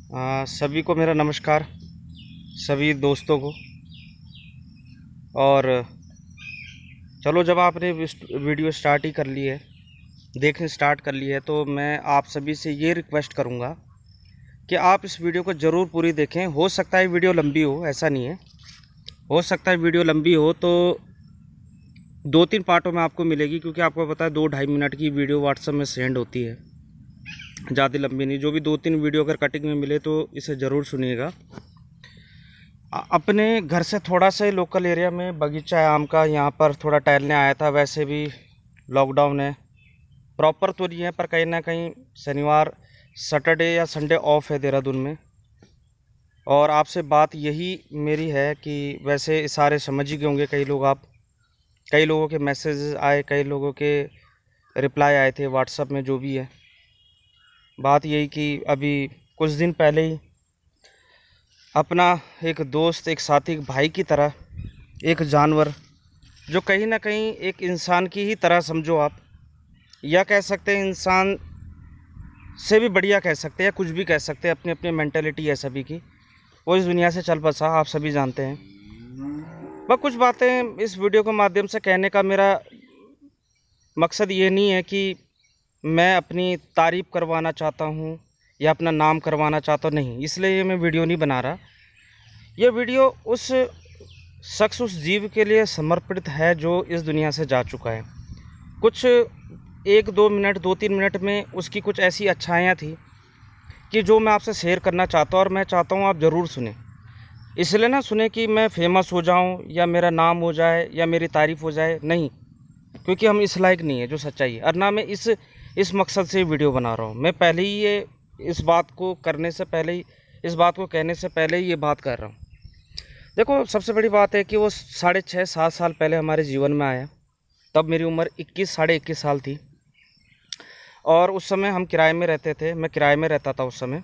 सभी को मेरा नमस्कार, सभी दोस्तों को। और चलो, जब आपने वीडियो स्टार्ट ही कर ली है, देखने स्टार्ट कर ली है, तो मैं आप सभी से ये रिक्वेस्ट करूँगा कि आप इस वीडियो को ज़रूर पूरी देखें। हो सकता है वीडियो लंबी हो, ऐसा नहीं है, हो सकता है वीडियो लंबी हो तो 2-3 पार्टों में आपको मिलेगी, क्योंकि आपको पता है 2-2.5 मिनट की वीडियो व्हाट्सएप में सेंड होती है, ज़्यादा लंबी नहीं। जो भी 2-3 वीडियो अगर कटिंग में मिले तो इसे ज़रूर सुनिएगा। अपने घर से थोड़ा सा लोकल एरिया में बगीचा है आम का, यहाँ पर थोड़ा टहलने आया था। वैसे भी लॉकडाउन है, प्रॉपर तो नहीं है, पर कहीं ना कहीं शनिवार, सैटरडे या संडे ऑफ है देहरादून में। और आपसे बात यही मेरी है कि वैसे सारे समझ ही गए होंगे कई लोग, आप कई लोगों के मैसेज आए, कई लोगों के रिप्लाई आए थे व्हाट्सएप में। जो भी है, बात यही कि अभी कुछ दिन पहले ही अपना एक दोस्त, एक साथी, एक भाई की तरह, एक जानवर जो कहीं ना कहीं एक इंसान की ही तरह समझो आप, या कह सकते हैं इंसान से भी बढ़िया कह सकते हैं, या कुछ भी कह सकते हैं। अपनी अपनी मेंटेलिटी है सभी की, वो इस दुनिया से चल बसा, आप सभी जानते हैं। बस कुछ बातें इस वीडियो के माध्यम से कहने का मेरा मकसद ये नहीं है कि मैं अपनी तारीफ़ करवाना चाहता हूँ या अपना नाम करवाना चाहता हूँ, नहीं, इसलिए मैं वीडियो नहीं बना रहा। ये वीडियो उस शख्स, उस जीव के लिए समर्पित है जो इस दुनिया से जा चुका है। कुछ 1-2 मिनट, 2-3 मिनट में उसकी कुछ ऐसी अच्छाइयाँ थी कि जो मैं आपसे शेयर करना चाहता हूँ, और मैं चाहता हूँ आप ज़रूर सुने। इसलिए ना सुने कि मैं फेमस हो जाऊँ या मेरा नाम हो जाए या मेरी तारीफ़ हो जाए, नहीं, क्योंकि हम इस लायक नहीं है जो सच्चाई है। और ना मैं इस मकसद से वीडियो बना रहा हूँ। मैं पहले ही इस बात को कहने से पहले ही ये बात कर रहा हूँ। देखो, सबसे बड़ी बात है कि वो 6.5-7 साल पहले हमारे जीवन में आया। तब मेरी उम्र 21-21.5 साल थी, और उस समय हम किराए में रहते थे। मैं किराए में रहता था उस समय,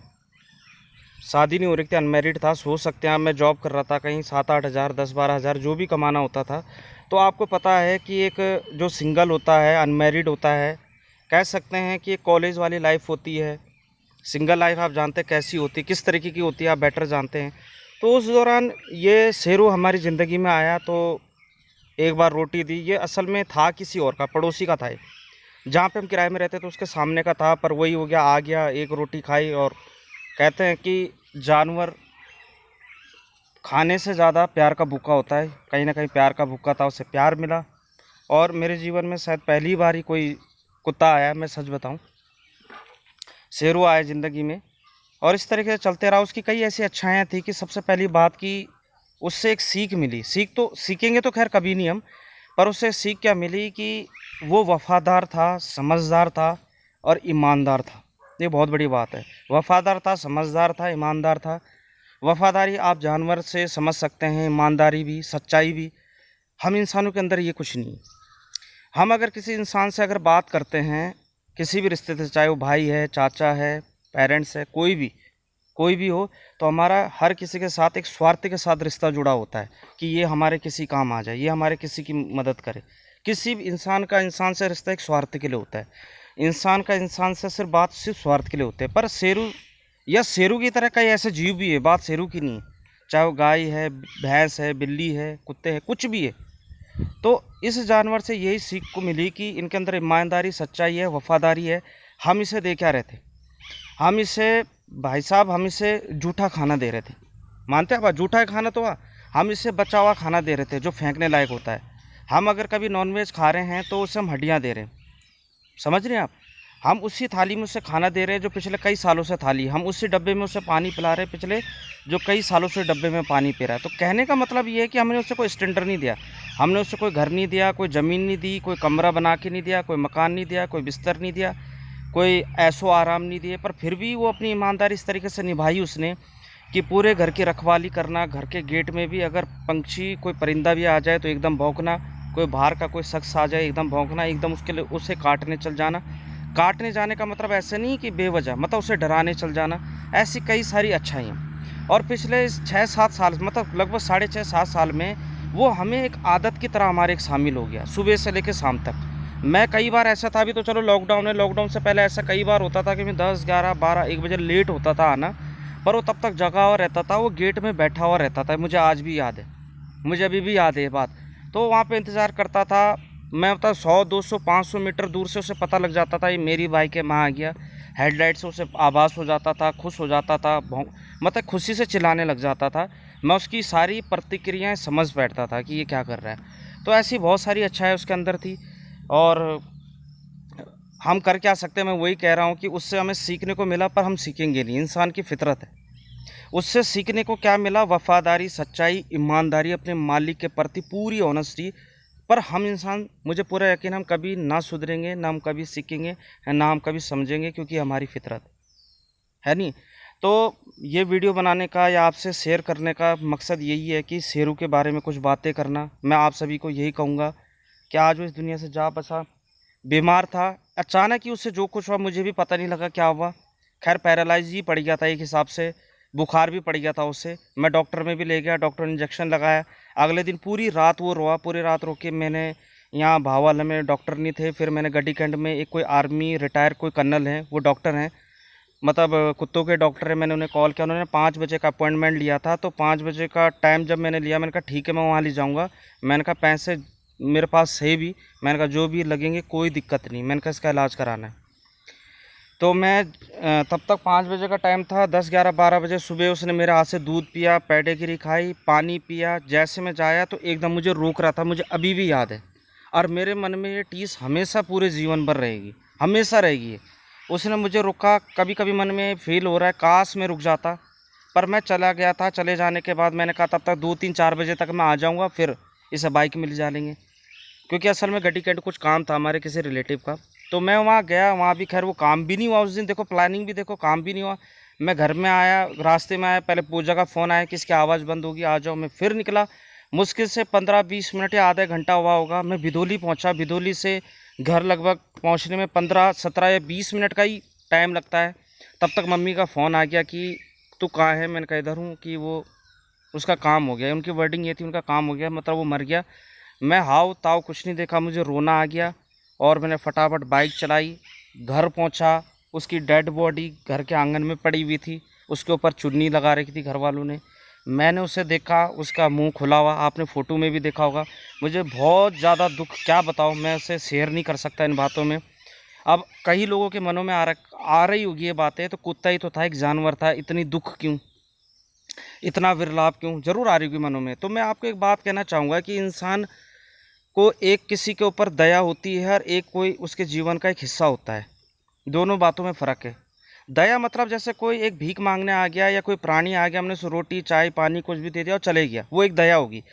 शादी नहीं हो रही थी, अनमैरिड था। सोच सकते हैं, मैं जॉब कर रहा था, कहीं 7-8 हज़ार, 10-12 हज़ार जो भी कमाना होता था। तो आपको पता है कि एक जो सिंगल होता है, अनमैरिड होता है, कह सकते हैं कि एक कॉलेज वाली लाइफ होती है। सिंगल लाइफ आप जानते हैं कैसी होती है, किस तरीके की होती है, आप बेटर जानते हैं। तो उस दौरान ये शेरू हमारी ज़िंदगी में आया, तो एक बार रोटी दी। ये असल में था किसी और का, पड़ोसी का था ये, जहाँ पे हम किराए में रहते थे उसके सामने का था। पर वही हो गया, आ गया, एक रोटी खाई। और कहते हैं कि जानवर खाने से ज़्यादा प्यार का भूखा होता है। कहीं ना कहीं प्यार का भूखा था, उसे प्यार मिला। और मेरे जीवन में शायद पहली बार ही कोई कुत्ता आया, मैं सच बताऊं, शेरू आया ज़िंदगी में। और इस तरीके से चलते रहा। उसकी कई ऐसी अच्छाइयाँ थी कि सबसे पहली बात की उससे एक सीख मिली। सीखेंगे तो खैर कभी नहीं हम, पर उससे सीख क्या मिली कि वो वफ़ादार था, समझदार था और ईमानदार था। ये बहुत बड़ी बात है। वफ़ादार था, समझदार था, ईमानदार था। वफ़ादारी आप जानवर से समझ सकते हैं, ईमानदारी भी, सच्चाई भी। हम इंसानों के अंदर ये कुछ नहीं। हम अगर किसी इंसान से अगर बात करते हैं, किसी भी रिश्ते से, चाहे वो भाई है, चाचा है, पेरेंट्स है, कोई भी हो, तो हमारा हर किसी के साथ एक स्वार्थ के साथ रिश्ता जुड़ा होता है कि ये हमारे किसी काम आ जाए, ये हमारे किसी की मदद करे। किसी भी इंसान का इंसान से रिश्ता एक स्वार्थ के लिए होता है। इंसान का इंसान से सिर्फ स्वार्थ के लिए होते हैं। पर शेरू की तरह कई ऐसे जीव भी है, बात शेरू की नहीं है, चाहे वो गाय है, भैंस है, बिल्ली है, कुत्ते हैं, कुछ भी है। तो इस जानवर से यही सीख को मिली कि इनके अंदर ईमानदारी, सच्चाई है, वफादारी है। हम इसे दे क्या रहे थे, हम इसे, भाई साहब, हम इसे जूठा खाना दे रहे थे। मानते हैं आप, जूठा खाना तो हम इसे बचा हुआ खाना दे रहे थे जो फेंकने लायक होता है। हम अगर कभी नॉनवेज खा रहे हैं तो उसे हम हड्डियाँ दे रहे हैं, समझ रहे हैं आप। हम उसी थाली में उसे खाना दे रहे हैं जो पिछले कई सालों से थाली। हम उसी डब्बे में उसे पानी पिला रहे हैं पिछले जो कई सालों से डब्बे में पानी पी रहा है। तो कहने का मतलब ये है कि हमने उसे कोई स्टैंडर्ड नहीं दिया, हमने उसे कोई घर नहीं दिया, कोई ज़मीन नहीं दी, कोई कमरा बना के नहीं दिया, कोई मकान नहीं दिया, कोई बिस्तर नहीं दिया, कोई ऐशो आराम नहीं दिए। पर फिर भी वो अपनी ईमानदारी इस तरीके से निभाई उसने कि पूरे घर की रखवाली करना। घर के गेट में भी अगर पंछी, कोई परिंदा भी आ जाए तो एकदम भौंकना, कोई बाहर का कोई शख्स आ जाए एकदम भौंकना, एकदम उसके लिए उसे काटने चल जाना। काटने जाने का मतलब ऐसे नहीं कि बेवजह, मतलब उसे डराने चल जाना। ऐसी कई सारी अच्छाइयाँ। और पिछले 6-7 साल, मतलब लगभग 6.5-7 साल में वो हमें एक आदत की तरह हमारे एक शामिल हो गया, सुबह से लेकर शाम तक। मैं कई बार ऐसा था, अभी तो चलो लॉकडाउन है, लॉकडाउन से पहले ऐसा कई बार होता था कि मैं 10, 11, 12, 1 बजे लेट होता था आना। पर वो तब तक जगा हुआ रहता था, वो गेट में बैठा हुआ रहता था। मुझे आज भी याद है, मुझे अभी भी याद है ये बात। तो वहाँ पे इंतज़ार करता था मैं, मतलब 100 200 500 मीटर दूर से उसे पता लग जाता था ये मेरी बाइक है, वहाँ आ गया। हेडलाइट से उसे आभास हो जाता था, खुश हो जाता था, मतलब खुशी से चिल्लाने लग जाता था। मैं उसकी सारी प्रतिक्रियाएं समझ बैठता था कि ये क्या कर रहा है। तो ऐसी बहुत सारी अच्छाई उसके अंदर थी। और हम कर क्या सकते हैं, मैं वही कह रहा हूँ कि उससे हमें सीखने को मिला, पर हम सीखेंगे नहीं, इंसान की फितरत है। उससे सीखने को क्या मिला? वफादारी, सच्चाई, ईमानदारी, अपने मालिक के प्रति पूरी ऑनेस्टी। पर हम इंसान, मुझे पूरा यकीन, हम कभी ना सुधरेंगे, ना हम कभी सीखेंगे, ना हम कभी समझेंगे, क्योंकि हमारी फितरत है नहीं। तो ये वीडियो बनाने का या आपसे शेयर करने का मकसद यही है कि शेरों के बारे में कुछ बातें करना। मैं आप सभी को यही कहूँगा कि आज वो इस दुनिया से जा बसा। बीमार था, अचानक ही उससे जो कुछ हुआ मुझे भी पता नहीं लगा क्या हुआ। खैर पैरालाइज ही पड़ गया था एक हिसाब से, बुखार भी पड़ गया था उससे। मैं डॉक्टर में भी ले गया, डॉक्टर ने इंजेक्शन लगाया। अगले दिन पूरी रात वो रोआ, पूरी रात रो के मैंने यहाँ भावाल में डॉक्टर नहीं थे, फिर मैंने गड्डी कैंट में एक कोई आर्मी रिटायर कोई कर्नल हैं, वो डॉक्टर हैं, मतलब कुत्तों के डॉक्टर है। मैंने उन्हें कॉल किया, उन्होंने 5 बजे का अपॉइंटमेंट लिया था। तो 5 बजे का टाइम जब मैंने लिया, मैंने कहा ठीक है मैं वहाँ ले जाऊँगा। मैंने कहा पैसे मेरे पास है भी, मैंने कहा जो भी लगेंगे कोई दिक्कत नहीं, मैंने कहा इसका इलाज कराना है। तो मैं तब तक 5 बजे का टाइम था, 10 11 12 बजे सुबह उसने मेरे हाथ से दूध पिया, पेडिग्री खाई, पानी पिया। जैसे मैं जाया तो एकदम मुझे रोक रहा था, मुझे अभी भी याद है। और मेरे मन में ये टीस हमेशा पूरे जीवन भर रहेगी, हमेशा रहेगी ये। उसने मुझे रोका, कभी कभी मन में फील हो रहा है काश मैं रुक जाता, पर मैं चला गया था। चले जाने के बाद मैंने कहा तब तक 2 3 4 बजे तक मैं आ जाऊँगा, फिर इसे बाइक में ले जा लेंगे। क्योंकि असल में गड्डी कैंट कुछ काम था हमारे किसी रिलेटिव का। तो मैं वहाँ गया, वहाँ भी खैर वो काम भी नहीं हुआ उस दिन। देखो प्लानिंग भी देखो, काम भी नहीं हुआ। मैं घर में आया, रास्ते में आया, पहले पूजा का फ़ोन आया कि इसकी आवाज़ बंद होगी, आ जाओ। मैं फिर निकला, मुश्किल से 15-20 मिनट या आधा घंटा हुआ होगा। मैं भिदोली पहुँचा, भिदोली से घर लगभग पहुँचने में 15 17 या 20 मिनट का ही टाइम लगता है। तब तक मम्मी का फ़ोन आ गया कि तू कहाँ है? मैंने कहा इधर हूँ। कि वो उसका काम हो गया, उनकी वर्डिंग ये थी, उनका काम हो गया, मतलब वो मर गया। मैं हाव ताव कुछ नहीं देखा, मुझे रोना आ गया और मैंने फटाफट बाइक चलाई, घर पहुंचा। उसकी डेड बॉडी घर के आंगन में पड़ी हुई थी, उसके ऊपर चुन्नी लगा रखी थी घर वालों ने। मैंने उसे देखा, उसका मुंह खुला हुआ, आपने फ़ोटो में भी देखा होगा। मुझे बहुत ज़्यादा दुख, क्या बताऊँ, मैं उसे शेयर नहीं कर सकता इन बातों में। अब कई लोगों के मनों में आ रही होगी ये बातें, तो कुत्ता ही तो था, एक जानवर था, इतनी दुख क्यों, इतना विरलाप क्यों, ज़रूर आ रही होगी मनों में। तो मैं आपको एक बात कहना चाहूँगा कि इंसान को एक किसी के ऊपर दया होती है और एक कोई उसके जीवन का एक हिस्सा होता है। दोनों बातों में फ़र्क है। दया मतलब जैसे कोई एक भीख मांगने आ गया या कोई प्राणी आ गया, हमने उसे रोटी चाय पानी कुछ भी दे दिया और चले गया, वो एक दया होगी।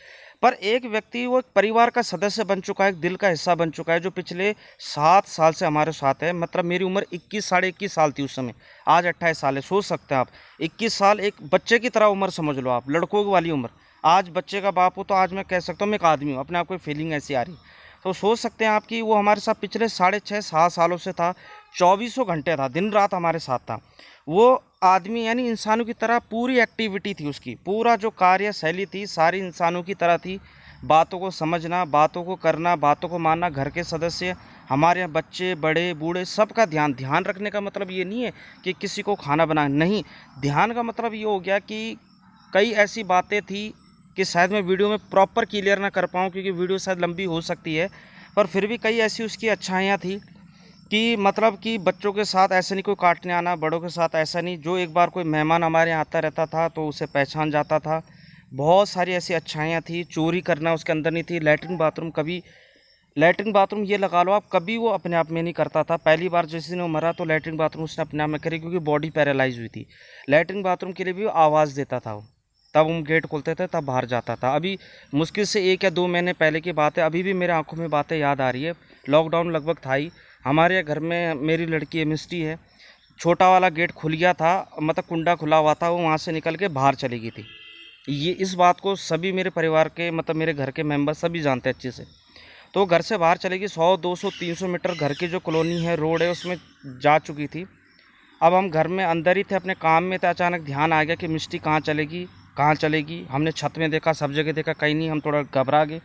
पर एक व्यक्ति, वो एक परिवार का सदस्य बन चुका है, एक दिल का हिस्सा बन चुका है, जो पिछले 7 साल से हमारे साथ है। मतलब मेरी उम्र 21 साढ़े 21 साल थी उस समय, आज 28 साल है। सोच सकते हैं आप, 21 साल एक बच्चे की तरह उम्र समझ लो आप, लड़कों वाली उम्र। आज बच्चे का बाप हो तो आज मैं कह सकता हूँ मैं एक आदमी हूँ, अपने आप को फीलिंग ऐसी आ रही। तो सोच सकते हैं आप कि वो हमारे साथ पिछले 6.5 7 सालों से था, 2400 घंटे था, दिन रात हमारे साथ था। वो आदमी यानी इंसानों की तरह पूरी एक्टिविटी थी उसकी, पूरा जो कार्यशैली थी सारी इंसानों की तरह थी। बातों को समझना, बातों को करना, बातों को मानना। घर के सदस्य हमारे यहाँ बच्चे बड़े बूढ़े सबका ध्यान रखने का मतलब ये नहीं है कि किसी को खाना बनाना, नहीं। ध्यान का मतलब ये हो गया कि कई ऐसी बातें थी कि शायद मैं वीडियो में प्रॉपर क्लियर ना कर पाऊँ, क्योंकि वीडियो शायद लंबी हो सकती है, पर फिर भी कई ऐसी उसकी अच्छाइयाँ थी कि मतलब कि बच्चों के साथ ऐसे नहीं कोई काटने आना, बड़ों के साथ ऐसा नहीं। जो एक बार कोई मेहमान हमारे यहाँ आता रहता था तो उसे पहचान जाता था। बहुत सारी ऐसी अच्छाइयाँ थी। चोरी करना उसके अंदर नहीं थी। लैट्रिन बाथरूम, कभी लैट्रिन बाथरूम ये लगा लो आप, कभी वो अपने आप में नहीं करता था। पहली बार जिस दिन वो मरा तो लैट्रिन बाथरूम उसने अपने आप में करी, क्योंकि बॉडी पैरालाइज हुई थी। लैट्रिन बाथरूम के लिए भी वो आवाज़ देता था, वो तब हम गेट खोलते थे तब बाहर जाता था। अभी मुश्किल से 1 या 2 महीने पहले की बात है, अभी भी मेरे आंखों में बातें याद आ रही है। लॉकडाउन लगभग था ही, हमारे घर में मेरी लड़की मिस्टी है, छोटा वाला गेट खुल गया था, मतलब कुंडा खुला हुआ था, वो वहाँ से निकल के बाहर चली गई थी। ये इस बात को सभी मेरे परिवार के, मतलब मेरे घर के मेंबर सभी जानते हैं अच्छे से। तो घर से बाहर चलेगी, 100 200 300 मीटर घर की जो कॉलोनी है, रोड है, उसमें जा चुकी थी। अब हम घर में अंदर ही थे, अपने काम में थे, अचानक ध्यान आ गया कि मिष्टी कहाँ चलेगी, कहाँ चलेगी। हमने छत में देखा, सब जगह देखा, कहीं नहीं। हम थोड़ा घबरा गए।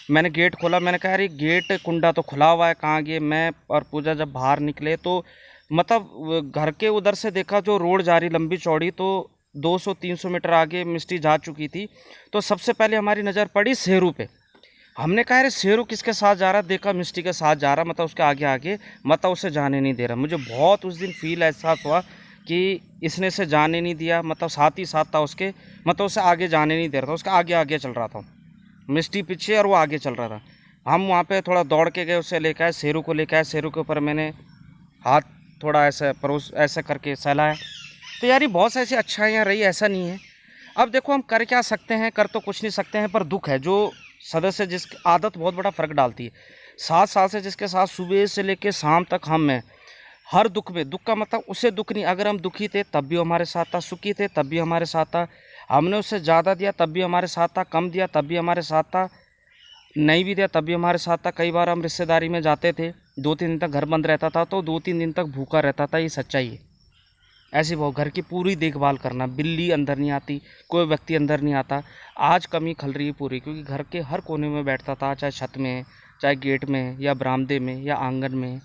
मैंने गेट खोला, मैंने कहा अरे गेट कुंडा तो खुला हुआ है, कहाँ गए। मैं और पूजा जब बाहर निकले तो मतलब घर के उधर से देखा जो रोड जा रही लंबी चौड़ी, तो 200-300 मीटर आगे मिस्टी जा चुकी थी। तो सबसे पहले हमारी नज़र पड़ी शेरू पे। हमने कहा अरे शेरू किसके साथ जा रहा, देखा मिस्टी के साथ जा रहा, मतलब उसके आगे आगे, मतलब उसे जाने नहीं दे रहा। मुझे बहुत उस दिन फील एहसास हुआ कि इसने से जाने नहीं दिया, मतलब साथ ही साथ था उसके, मतलब उसे आगे जाने नहीं दे रहा था, उसका आगे आगे चल रहा था, मिस्टी पीछे और वो आगे चल रहा था। हम वहाँ पे थोड़ा दौड़ के गए, उसे लेकर आए, शेरू को लेकर आए। शेरू के ऊपर मैंने हाथ थोड़ा ऐसे परोस ऐसे करके सहलाया। तो यार ये बहुत सी ऐसी अच्छाइयाँ रही, ऐसा नहीं है। अब देखो हम कर क्या सकते हैं, कर तो कुछ नहीं सकते हैं, पर दुख है जो सदस्य जिसकी आदत बहुत बड़ा फ़र्क डालती है। 7 साल से जिसके साथ सुबह से लेकर शाम तक हम हैं, हर दुख में, दुख का मतलब उसे दुख नहीं, अगर हम दुखी थे तब भी हमारे साथ था, सुखी थे तब भी हमारे साथ था, हमने उससे ज़्यादा दिया तब भी हमारे साथ था, कम दिया तब भी हमारे साथ था, नहीं भी दिया तब भी हमारे साथ था। कई बार हम रिश्तेदारी में जाते थे, 2-3 दिन तक घर बंद रहता था, तो 2-3 दिन तक भूखा रहता था। ये सच्चाई है। ऐसे वो घर की पूरी देखभाल करना, बिल्ली अंदर नहीं आती, कोई व्यक्ति अंदर नहीं आता। आज कमी खल रही है पूरी, क्योंकि घर के हर कोने में बैठता था, चाहे छत में, चाहे गेट में, या बरामदे में, या आंगन में।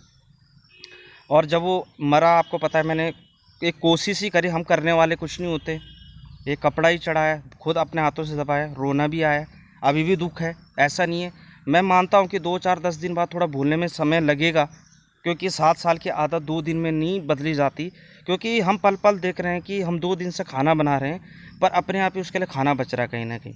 और जब वो मरा, आपको पता है, मैंने एक कोशिश ही करी, हम करने वाले कुछ नहीं होते, एक कपड़ा ही चढ़ाया, खुद अपने हाथों से दबाया, रोना भी आया, अभी भी दुख है, ऐसा नहीं है। मैं मानता हूँ कि 2-4-10 दिन बाद थोड़ा भूलने में समय लगेगा, क्योंकि 7 साल की आदत 2 दिन में नहीं बदली जाती। क्योंकि हम पल पल देख रहे हैं कि हम 2 दिन से खाना बना रहे हैं, पर अपने आप ही उसके लिए खाना बच रहा है कहीं ना कहीं।